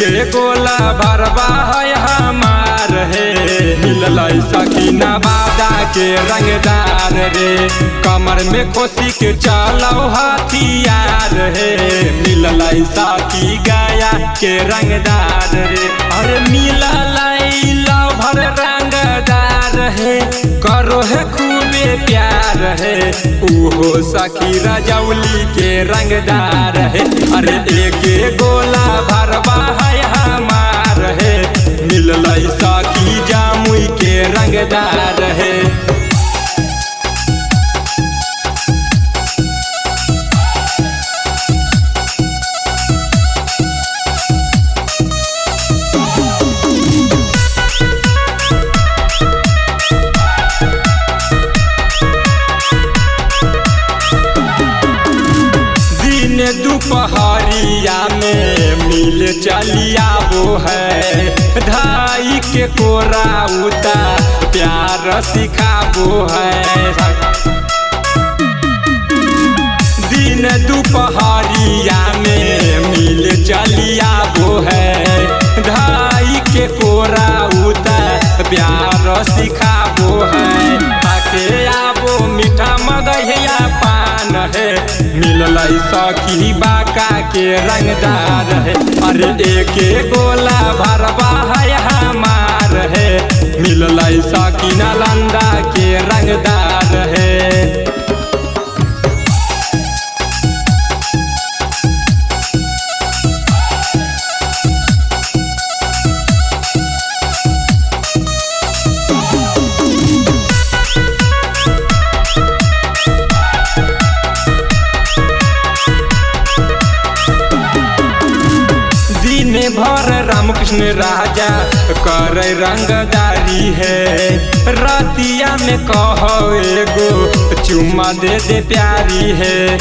के गोला भरवा है हमार है मिलल सकीना बादा के रंगदार रे कमर में खोसी के चलो हथियार है मिलल सकी गया के रंगदार रे अरे मिलल भर रंगदार है करो है खूबे प्यार है उहो सखी रजौली के रंगदार है अरे एक गोला भरवा है हमार है मिलल सखी जामुई के रंगदार है। दोपहरिया में मिल चलिया वो है धाई के कोरा उता प्यार सिखाबो है दिन दोपहरिया में मिल चलिया वो है धाई के कोरा उता प्यार सिखाबो है आके आबो मीठा मगहिया पान है मिलल सखी बाका के रंगदार है अरे एक गोला भरवा है हमार है मिलल सखी नालंदा के रंगदार है। भर रामकृष्ण राजा कर रंगदारी है रतिया में कहो एगो चुम्मा दे दे प्यारी है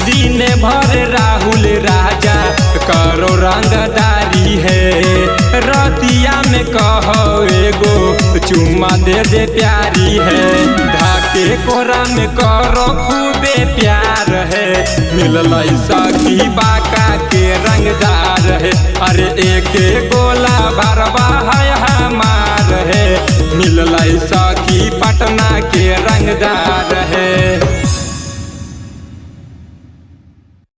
दिन भर राहुल राजा करो रंगदारी है रतिया में कहो एगो चुम्मा दे दे प्यारी है धाके कोरा में करो खूबे प्यार है मिलल सखी बाका के रंगदार है अरे एक गोला भरवा है हमार है मिलल सखी पटना के रंगदार